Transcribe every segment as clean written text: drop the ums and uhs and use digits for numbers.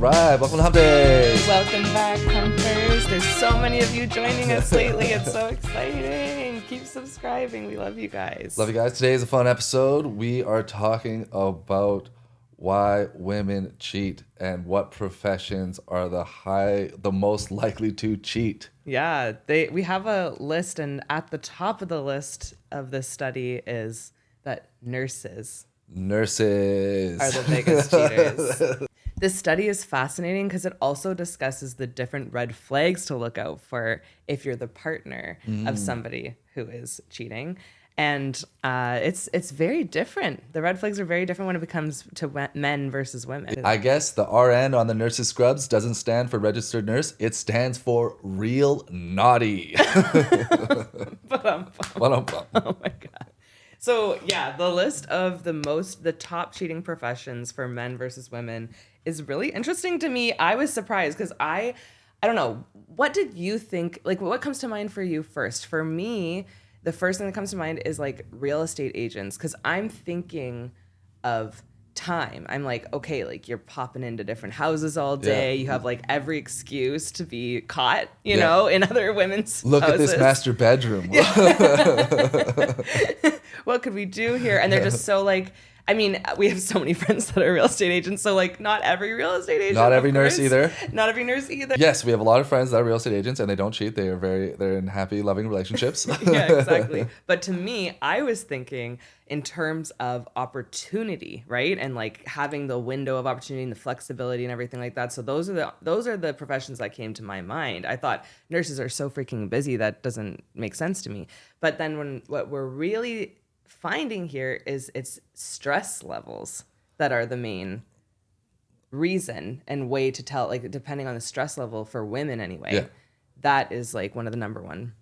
subscribe. Welcome to Humpdays. Welcome back, Humpers. There's so many of you joining us lately. It's so exciting. Keep subscribing. We love you guys. Love you guys. Today is a fun episode. We are talking about why women cheat and what professions are the most likely to cheat. Yeah, we have a list, and at the top of the list of this study is that nurses are the biggest cheaters. This study is fascinating because it also discusses the different red flags to look out for if you're the partner of somebody who is cheating. And it's very different. The red flags are very different when it comes to men versus women. I guess the RN on the nurse's scrubs doesn't stand for registered nurse. It stands for real naughty. Oh my God. So yeah, the list of the top cheating professions for men versus women is really interesting to me. I was surprised because I don't know. What did you think? Like, what comes to mind for you first? For me, the first thing that comes to mind is like real estate agents, because I'm thinking of time. I'm like, okay, like you're popping into different houses all day. Yeah. You have like every excuse to be caught, you know, in other women's Look houses. At this master bedroom. What could we do here? And they're just so like, I mean, we have so many friends that are real estate agents. So like not every real estate agent. Not every nurse either. Not every nurse either. Yes, we have a lot of friends that are real estate agents and they don't cheat. They're in happy, loving relationships. Yeah, exactly. But to me, I was thinking in terms of opportunity, right? And like having the window of opportunity and the flexibility and everything like that. So those are the professions that came to my mind. I thought nurses are so freaking busy that doesn't make sense to me. But then what we're really finding here is it's stress levels that are the main reason and way to tell, like depending on the stress level for women anyway, that is like one of the number one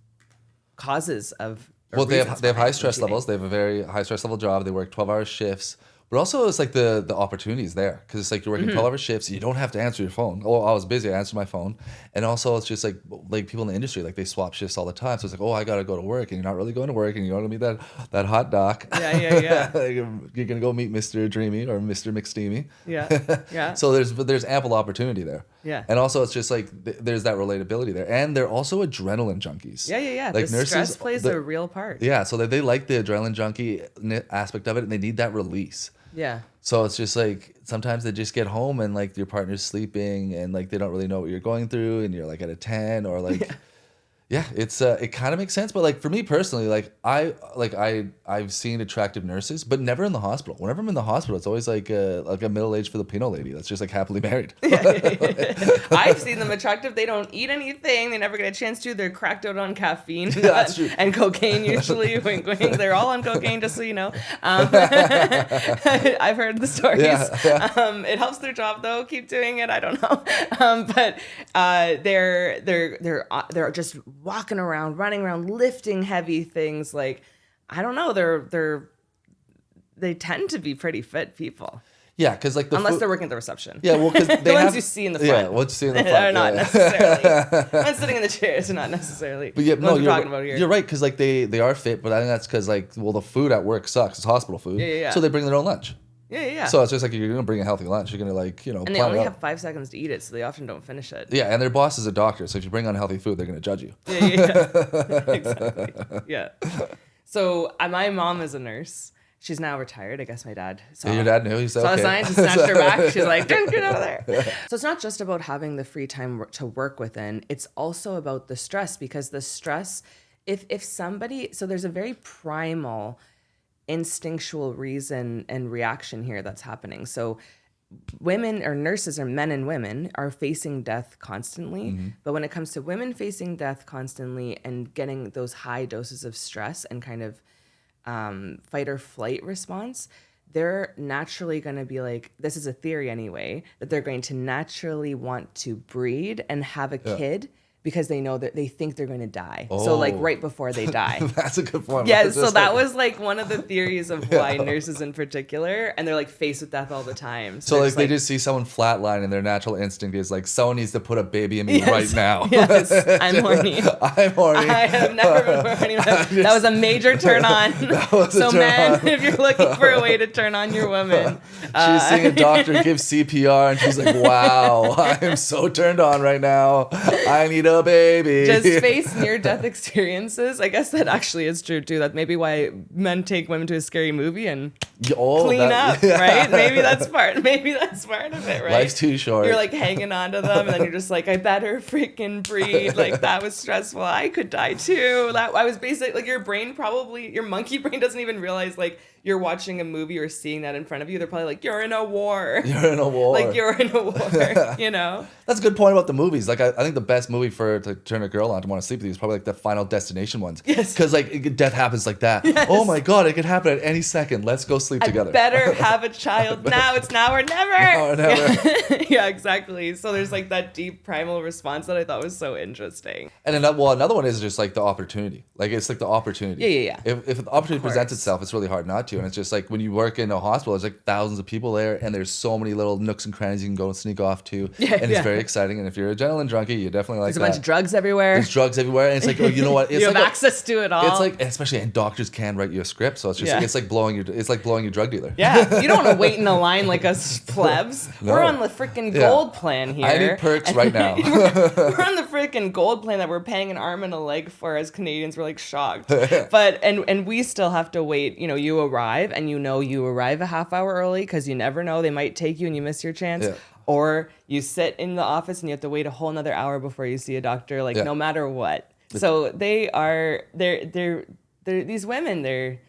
causes of. Well, they have high stress levels. They have a very high stress level job. They work 12-hour shifts. But also, it's like the opportunities there, because it's like you're working 12-hour shifts. You don't have to answer your phone. Oh, I was busy. I answered my phone. And also, it's just like people in the industry, like they swap shifts all the time. So it's like, oh, I gotta go to work, and you're not really going to work, and you're gonna meet that hot doc. Yeah. You're gonna go meet Mr. Dreamy or Mr. McSteamy. Yeah. So there's ample opportunity there. Yeah. And also, it's just like there's that relatability there, and they're also adrenaline junkies. Yeah. Like the stress plays a real part. Yeah. So they like the adrenaline junkie aspect of it, and they need that release. Yeah. So it's just like sometimes they just get home and like your partner's sleeping and like they don't really know what you're going through and you're like at a 10 or like it's it kind of makes sense. But like for me personally, like I've seen attractive nurses, but never in the hospital. Whenever I'm in the hospital, it's always like a middle-aged Filipino lady that's just like happily married. I've seen them attractive. They don't eat anything. They never get a chance to. They're cracked out on caffeine that's true. and cocaine usually. Wink, wink. They're all on cocaine, just so you know. I've heard the stories. Yeah. It helps their job though. Keep doing it. I don't know. But they're just walking around, running around, lifting heavy things. Like, I don't know. They tend to be pretty fit people. Yeah, because like unless they're working at the reception. Yeah, well, because the ones you see in the front. Yeah, what you see in the front. Are not necessarily. Ones sitting in the chairs are not necessarily. But yeah, no, we're talking about here. You're right, because like they are fit, but I think that's because like the food at work sucks. It's hospital food. Yeah. So they bring their own lunch. Yeah. So it's just like you're gonna bring a healthy lunch. You're gonna and they only have 5 seconds to eat it, so they often don't finish it. Yeah, and their boss is a doctor, so if you bring unhealthy food, they're gonna judge you. Yeah. Exactly. Yeah. So my mom is a nurse. She's now retired. I guess my dad saw. Yeah, your dad knew. He said, saw the signs and snatched her back. She's like, "Don't get out of there." So it's not just about having the free time to work within. It's also about the stress, because the stress, if somebody, so there's a very primal, instinctual reason and reaction here that's happening. So women or nurses or men and women are facing death constantly. But when it comes to women facing death constantly and getting those high doses of stress and kind of fight or flight response, they're naturally going to be like, this is a theory anyway, that they're going to naturally want to breed and have a kid because they know that they think they're going to die. So like right before they die. That's a good point. Yeah, so that was like one of the theories of why nurses in particular, and they're like faced with death all the time. So like they just see someone flatline and their natural instinct is like, someone needs to put a baby in me right now. Yes, I'm horny. I'm horny. I have never been horny. That was a major turn on. So man, if you're looking for a way to turn on your woman. She's seeing a doctor give CPR and she's like, wow, I am so turned on right now. I need a baby. Just face near-death experiences. I guess that actually is true too. That's maybe why men take women to a scary movie and clean up, right? Maybe that's part of it, right? Life's too short. You're like hanging on to them and then you're just like, I better freaking breathe. Like that was stressful. I could die too. I was basically like, your monkey brain doesn't even realize like you're watching a movie or seeing that in front of you. They're probably like, you're in a war. You're in a war. Like you're in a war, you know? That's a good point about the movies. Like I think the best movie to turn a girl on to want to sleep with you is probably like the Final Destination ones. Yes. Because like death happens like that. Yes. Oh my God, it could happen at any second. Let's go sleep together. Better have a child now. It's now or never. Now or never. Yeah, exactly. So there's like that deep primal response that I thought was so interesting. And another one is just like the opportunity. Like it's like the opportunity. Yeah. If the opportunity presents itself, it's really hard not to. And it's just like when you work in a hospital, there's like thousands of people there, and there's so many little nooks and crannies you can go and sneak off to. And it's very exciting. And if you're a adrenaline junkie, you definitely like that. There's a bunch of drugs everywhere. There's drugs everywhere, and it's like, oh, you know what? It's you like have access to it all. It's like, especially, and doctors can write you a script, so it's just like, it's like blowing your drug dealer. Yeah, you don't want to wait in a line like us plebs. No. We're on the freaking gold plan here. I need perks right now. we're on the freaking gold plan that we're paying an arm and a leg for as Canadians. We're like shocked, but and we still have to wait. You know, you arrive and you arrive a half hour early because you never know, they might take you and you miss your chance. Yeah. Or you sit in the office and you have to wait a whole another hour before you see a doctor. Like no matter what. So they're these women. They're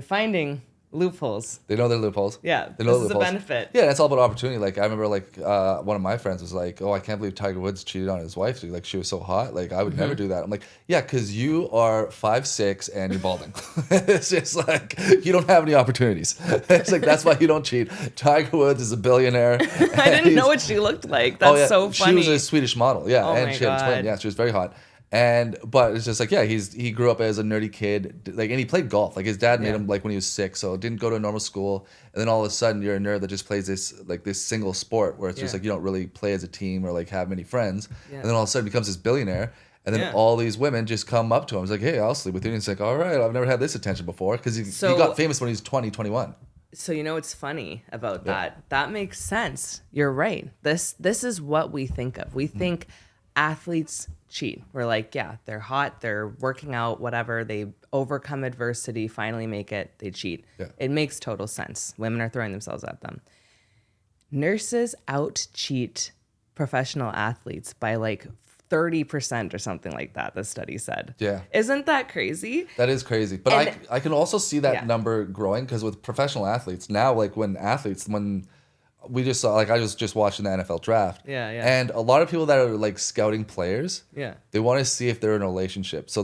finding loopholes. They know their loopholes. Yeah, they know this is a benefit. Yeah, it's all about opportunity. Like I remember, like one of my friends was like, "Oh, I can't believe Tiger Woods cheated on his wife. Like she was so hot. Like I would never do that." I'm like, "Yeah, because you are 5'6" and you're balding. It's just like you don't have any opportunities. It's like that's why you don't cheat. Tiger Woods is a billionaire. I didn't know what she looked like. That's so funny. She was a Swedish model. Yeah, oh and she had a twin. Yeah, she was very hot. But it's just like, yeah, he grew up as a nerdy kid, like, and he played golf. Like his dad made him like when he was 6, so didn't go to a normal school. And then all of a sudden you're a nerd that just plays this single sport where it's just like you don't really play as a team or like have many friends. Yeah. And then all of a sudden becomes this billionaire. And then all these women just come up to him. It's like, hey, I'll sleep with you. And he's like, all right, I've never had this attention before, because he got famous when he was 20, 21. So you know what's funny about that? That makes sense. You're right. This is what we think of. We think athletes cheat. We're like, yeah, they're hot, they're working out, whatever, they overcome adversity, finally make it, they cheat. Yeah. It makes total sense. Women are throwing themselves at them. Nurses out cheat professional athletes by like 30% or something like that, the study said. Yeah. Isn't that crazy? That is crazy. But I can also see that number growing, because with professional athletes now, like when we just saw, like I was just watching the NFL draft. Yeah. And a lot of people that are like scouting players, they want to see if they're in a relationship. So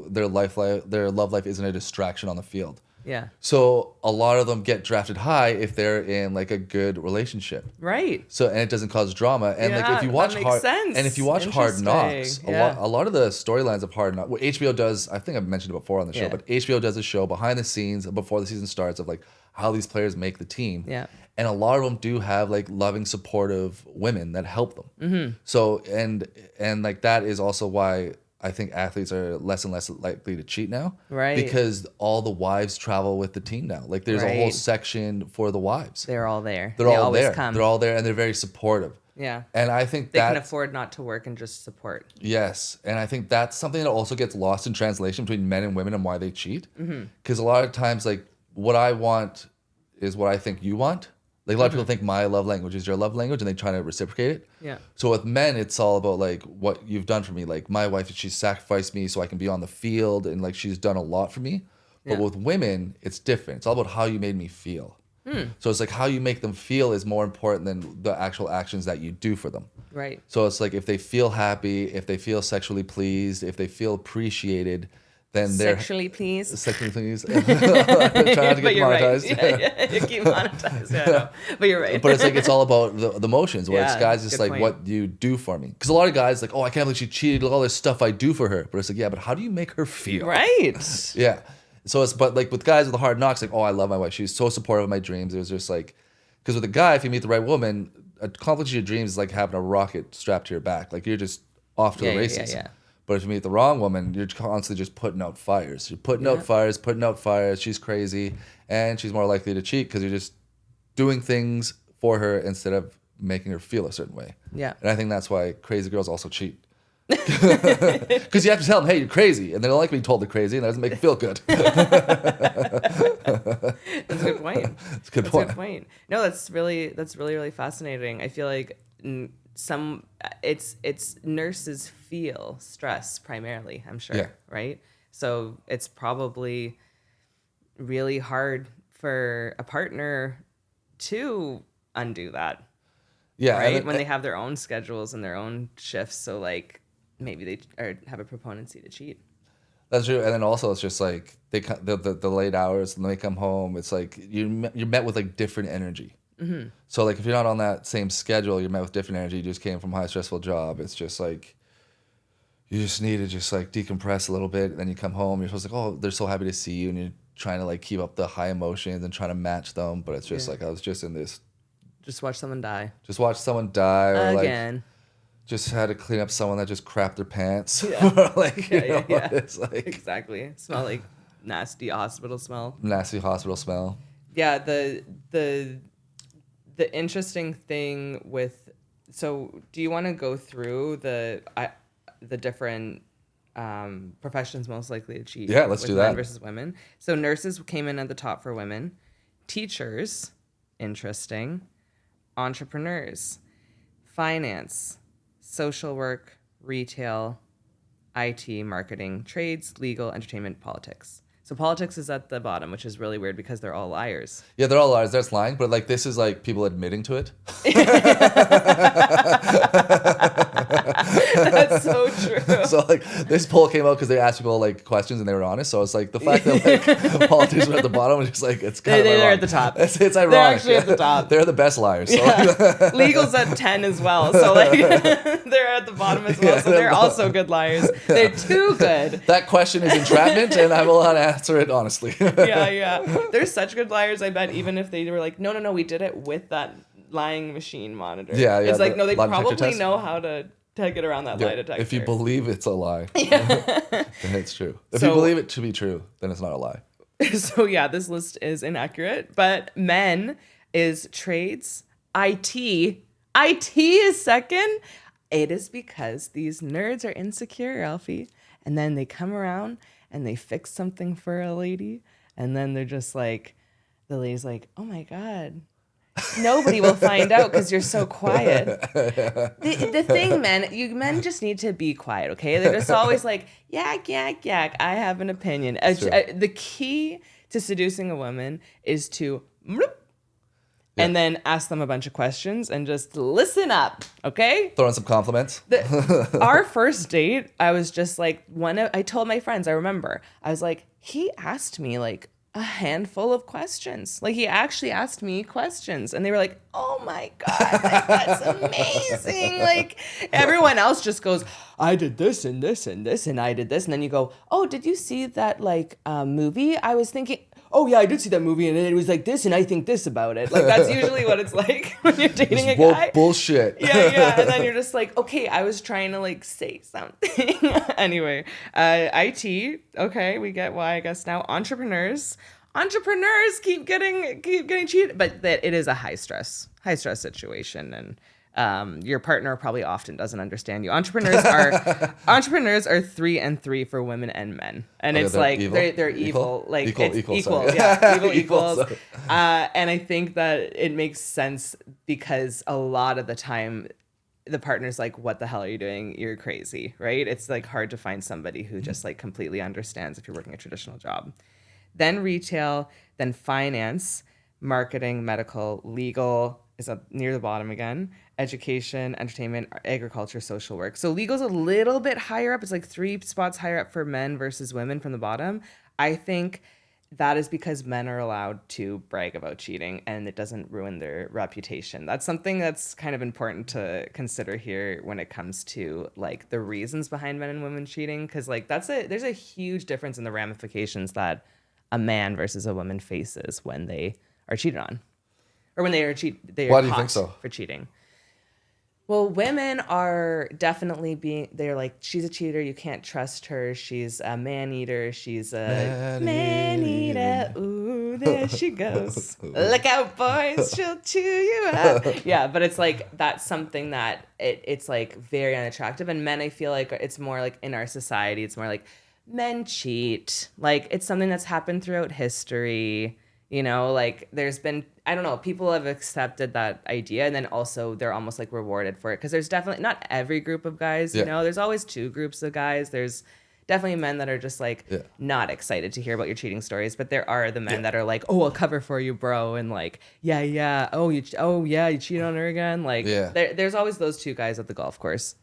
their love life isn't a distraction on the field. Yeah. So a lot of them get drafted high if they're in like a good relationship. Right. So, and it doesn't cause drama. And like if you watch Hard Knocks, a lot of the storylines of Hard Knocks, what HBO does, I think I've mentioned it before on the show, but HBO does a show behind the scenes before the season starts of like how these players make the team. Yeah. And a lot of them do have like loving, supportive women that help them. Mm-hmm. So, and like that is also why I think athletes are less and less likely to cheat now. Right. Because all the wives travel with the team now. Like there's a whole section for the wives. They're all there. They're all there. They're all there, and they're very supportive. Yeah. And I think they can afford not to work and just support. Yes. And I think that's something that also gets lost in translation between men and women and why they cheat. Because a lot of times, like, what I want is what I think you want. Like a lot of people think my love language is your love language, and they try to reciprocate it. Yeah. So with men, it's all about like what you've done for me. Like my wife, she sacrificed me so I can be on the field, and like she's done a lot for me. But with women, it's different. It's all about how you made me feel. So it's like how you make them feel is more important than the actual actions that you do for them. Right. So it's like if they feel happy, if they feel sexually pleased, if they feel appreciated, then they're Sexually pleased. sexually pleased. Try not to get But you're monetized. right. Yeah, you keep monetized. Yeah, I know. But you're right. But it's like it's all about the emotions. Where it's Yeah, guys just good like point. what you do for me. Because a lot of guys like, oh, I can't believe she cheated. Look all this stuff I do for her. But it's like, yeah, but how do you make her feel? Right. Yeah. So it's but like with guys with the hard knocks, like, oh, I love my wife. She's so supportive of my dreams. It was just like, because with a guy, if you meet the right woman, accomplishing your dreams is like having a rocket strapped to your back. Like you're just off to the races. Yeah. But if you meet the wrong woman, you're constantly just putting out fires. You're putting out fires. She's crazy, and she's more likely to cheat because you're just doing things for her instead of making her feel a certain way. Yeah. And I think that's why crazy girls also cheat. Because you have to tell them, hey, you're crazy, and they don't like being told they're crazy, and that doesn't make them feel good. That's a good point. That's a good point. No, that's really fascinating. I feel like it's nurses feel stress primarily, I'm sure. Yeah. Right. So it's probably really hard for a partner to undo that. Yeah. Right. When they have their own schedules and their own shifts. So like maybe they have a propensicy to cheat. That's true. And then also it's just like the late hours and they come home. It's like you're met with like different energy. Mm-hmm. So like if you're not on that same schedule, you're met with different energy. You just came from a high stressful job. It's just like you just need to just like decompress a little bit. And then you come home. You're supposed to like, oh, they're so happy to see you, and you're trying to like keep up the high emotions and trying to match them. But it's just like I was just in this. Just watch someone die. Just watch someone die, or Again. like just had to clean up someone that just crapped their pants. Yeah. Like Yeah. it's like Exactly. Smell like nasty hospital smell. nasty hospital smell. Yeah, the interesting thing with, so do you want to go through the different professions most likely to cheat? Yeah, let's with do men that. versus women. So nurses came in at the top for women. Teachers, interesting. Entrepreneurs, finance, social work, retail, IT, marketing, trades, legal, entertainment, politics. So politics is at the bottom, which is really weird because they're all liars. Yeah, they're all liars. That's lying, but like this is like people admitting to it. That's so true. So like this poll came out because they asked people like questions and they were honest. So it's like the fact that like politicians are at the bottom is just like it's kind of They're ironic. at the top. It's ironic. They're actually at the top. They're the best liars. So. Yeah. Legal's at 10 as well. So like they're at the bottom as well. So they're also good liars. They're too good. That question is entrapment, and I will not answer it honestly. Yeah. They're such good liars, I bet, even if they were like, no, we did it with that lying machine monitor. Yeah. It's like, no, they lie detector probably test. know how to get around that lie detector. If you believe it's a lie, then it's true. If you believe it to be true, then it's not a lie. So yeah, this list is inaccurate. But men is trades, IT. IT is second. It is because these nerds are insecure, Alfie. And then they come around and they fix something for a lady. And then they're just like, the lady's like, oh my God. Nobody will find out because you're so quiet. The thing, men just need to be quiet, okay? They're just always like, yak, I have an opinion. The key to seducing a woman is to and then ask them a bunch of questions and just listen up, okay? Throw in some compliments. Our first date, I was just like, I told my friends, I remember, I was like, he asked me like a handful of questions. Like he actually asked me questions and they were like, oh my God, like, that's amazing. Like everyone else just goes, I did this and this and this and I did this. And then you go, oh, did you see that like movie? I was thinking, oh yeah, I did see that movie and it was like this and I think this about it. Like that's usually what it's like when you're dating a guy. Bullshit. Yeah. And then you're just like, okay, I was trying to like say something. Anyway, IT, okay, we get why I guess now. Entrepreneurs keep getting cheated, but that it is a high stress situation, and your partner probably often doesn't understand you. Entrepreneurs are 3 and 3 for women and men, and it's like evil? They're evil. Like it's equal. Yeah, evil equals. And I think that it makes sense because a lot of the time the partner's like, what the hell are you doing? You're crazy, right? It's like hard to find somebody who just like completely understands if you're working a traditional job. Then retail, then finance, marketing, medical, legal, is up near the bottom again. Education, entertainment, agriculture, social work. So legal's a little bit higher up. It's like 3 spots higher up for men versus women from the bottom. I think that is because men are allowed to brag about cheating and it doesn't ruin their reputation. That's something that's kind of important to consider here when it comes to like the reasons behind men and women cheating. Cause like there's a huge difference in the ramifications that a man versus a woman faces when they are cheated on. Or when they are Why do you think so? For cheating. Well, women are definitely they're like, she's a cheater, you can't trust her, she's a man-eater, she's a man-eater, ooh, there she goes. Look out, boys, she'll chew you up. Yeah, but it's like, that's something that it's like very unattractive. And men, I feel like it's more like in our society, it's more like men cheat. Like, it's something that's happened throughout history. You know, like there's been, I don't know, people have accepted that idea and then also they're almost like rewarded for it. Because there's definitely not every group of guys, you know, there's always 2 groups of guys. There's definitely men that are just like not excited to hear about your cheating stories. But there are the men that are like, oh, I'll cover for you, bro. And like, yeah. You cheated on her again. Like there's always those 2 guys at the golf course.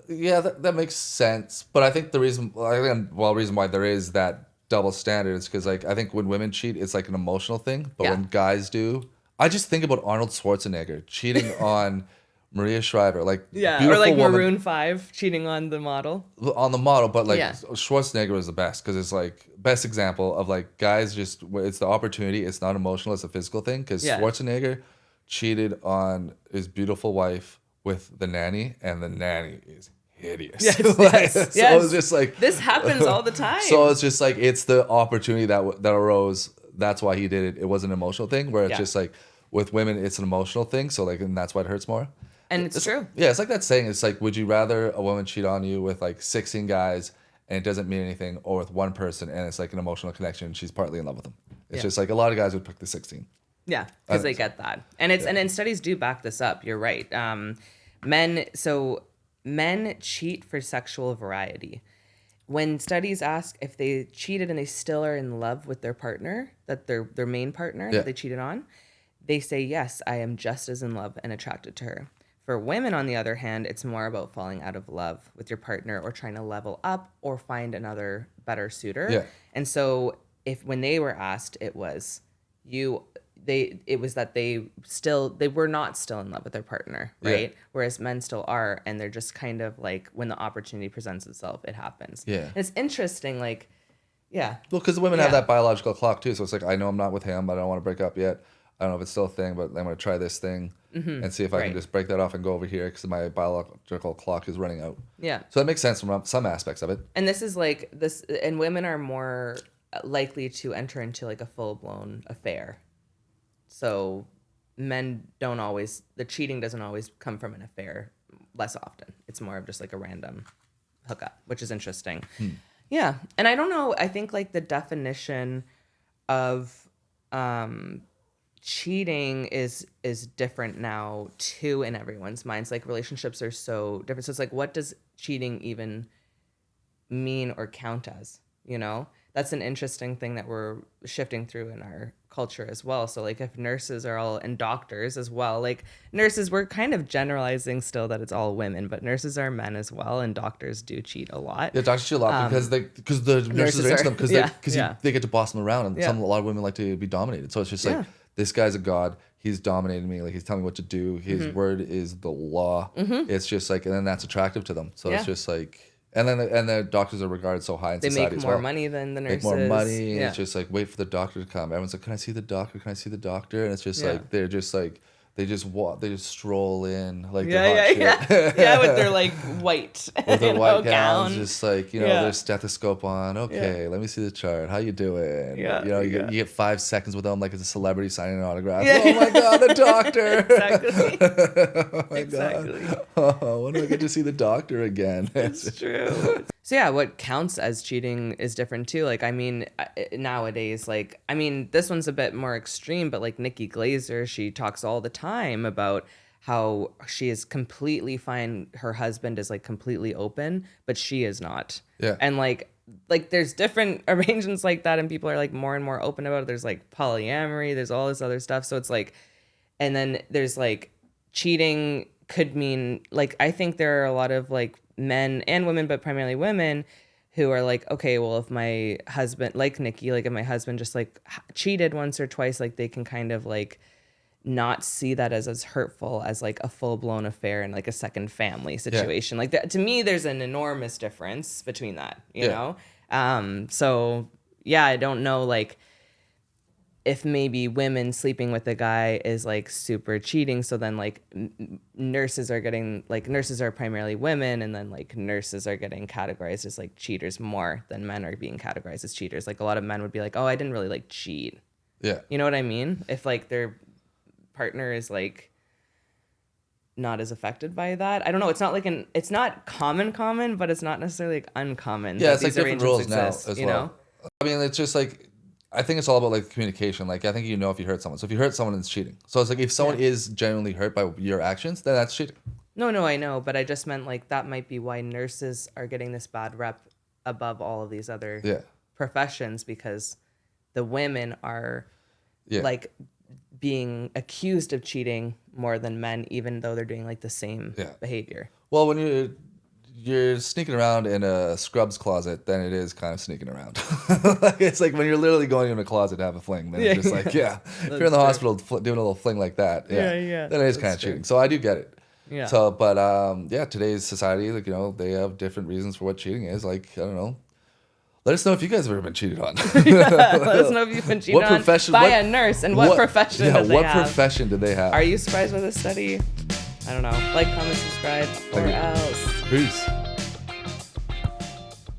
Yeah, that makes sense. But I think reason why there is that double standard is because like I think when women cheat, it's like an emotional thing, but when guys do, I just think about Arnold Schwarzenegger cheating on Maria Shriver, like or like Maroon 5 cheating on the model. But like Schwarzenegger was the best because it's like best example of like guys just it's the opportunity, it's not emotional, it's a physical thing. Because Schwarzenegger cheated on his beautiful wife with the nanny, and the nanny is hideous. Yes. So it's just like this happens all the time. So it's just like it's the opportunity that arose. That's why he did it. It was an emotional thing where it's just like with women, it's an emotional thing. So like, and that's why it hurts more. And it's true. Yeah, it's like that saying. It's like, would you rather a woman cheat on you with like 16 guys and it doesn't mean anything, or with one person and it's like an emotional connection? She's partly in love with him. It's just like a lot of guys would pick the 16. Yeah, because they get that, and it's and then studies do back this up. You're right. Men cheat for sexual variety. When studies ask if they cheated and they still are in love with their partner, that their main partner that they cheated on, they say, yes, I am just as in love and attracted to her. For women, on the other hand, it's more about falling out of love with your partner or trying to level up or find another better suitor. Yeah. And so when they were asked, it was that they were not still in love with their partner, right? Yeah. Whereas men still are, and they're just kind of like, when the opportunity presents itself, it happens. Yeah. And it's interesting, like, yeah. Well, because the women have that biological clock too, so it's like, I know I'm not with him, but I don't want to break up yet. I don't know if it's still a thing, but I'm going to try this thing and see if I can just break that off and go over here because my biological clock is running out. Yeah. So that makes sense from some aspects of it. And this is like this, and women are more likely to enter into like a full-blown affair. So men don't always, the cheating doesn't always come from an affair, less often. It's more of just like a random hookup, which is interesting. Yeah. And I don't know, I think like the definition of cheating is different now too in everyone's minds. Like relationships are so different. So it's like, what does cheating even mean or count as, you know? That's an interesting thing that we're shifting through in our culture as well. So like if nurses are all, and doctors as well, like nurses, we're kind of generalizing still that it's all women, but nurses are men as well, and doctors do cheat a lot. Yeah, doctors cheat a lot because the nurses are into them because they get to boss them around, and a lot of women like to be dominated. So it's just like, this guy's a god. He's dominating me. Like he's telling me what to do. His word is the law. It's just like, and then that's attractive to them. So it's just like, and the doctors are regarded so high in society as well. They make more money than the nurses. Make more money. And it's just like, wait for the doctor to come. Everyone's like, can I see the doctor? Can I see the doctor? And it's just like, they're just like, they just stroll in like with their like white with their white gowns, just like their stethoscope on. Okay, let me see the chart. How you doing? You get 5 seconds with them like it's a celebrity signing an autograph. Oh my god, the doctor! Exactly. Oh, when do I get to see the doctor again? It's true. So yeah, what counts as cheating is different too. Like, I mean, nowadays, like, I mean, this one's a bit more extreme, but like Nikki Glaser, she talks all the time about how she is completely fine. Her husband is like completely open, but she is not. Yeah. And like there's different arrangements like that, and people are like more and more open about it. There's like polyamory, there's all this other stuff. So it's like, and then there's like cheating could mean, like, I think there are a lot of like men and women, but primarily women, who are like, okay, well, if my husband, like Nikki, like if my husband just like cheated once or twice, like they can kind of like not see that as hurtful as like a full blown affair and like a second family situation. Like that, to me, there's an enormous difference between that, you know? So yeah, I don't know, like, if maybe women sleeping with a guy is like super cheating, so then like nurses are primarily women, and then like nurses are getting categorized as like cheaters more than men are being categorized as cheaters. Like a lot of men would be like, oh, I didn't really like cheat. Yeah. You know what I mean? If like their partner is like not as affected by that. I don't know. It's not like it's not common, but it's not necessarily like uncommon. Yeah, it's like different rules now exist, as you well. know? I mean, it's just like, I think it's all about like communication. Like I think you know if you hurt someone. So if you hurt someone, it's cheating. So it's like if someone is genuinely hurt by your actions, then that's cheating. No, I know, but I just meant like that might be why nurses are getting this bad rep above all of these other professions, because the women are like being accused of cheating more than men, even though they're doing like the same behavior. Well, when you're sneaking around in a scrubs closet, then it is kind of sneaking around. Like, it's like when you're literally going in a closet to have a fling, then it's just like, if you're in the hospital doing a little fling like that, then it is kind of cheating. So I do get it. Yeah. So, but today's society, like, you know, they have different reasons for what cheating is. Like, I don't know. Let us know if you guys have ever been cheated on. Let us know if you've been cheated on by a nurse, and what profession did they have. What profession did they have? Are you surprised by this study? I don't know. Like, comment, subscribe, or else. Peace.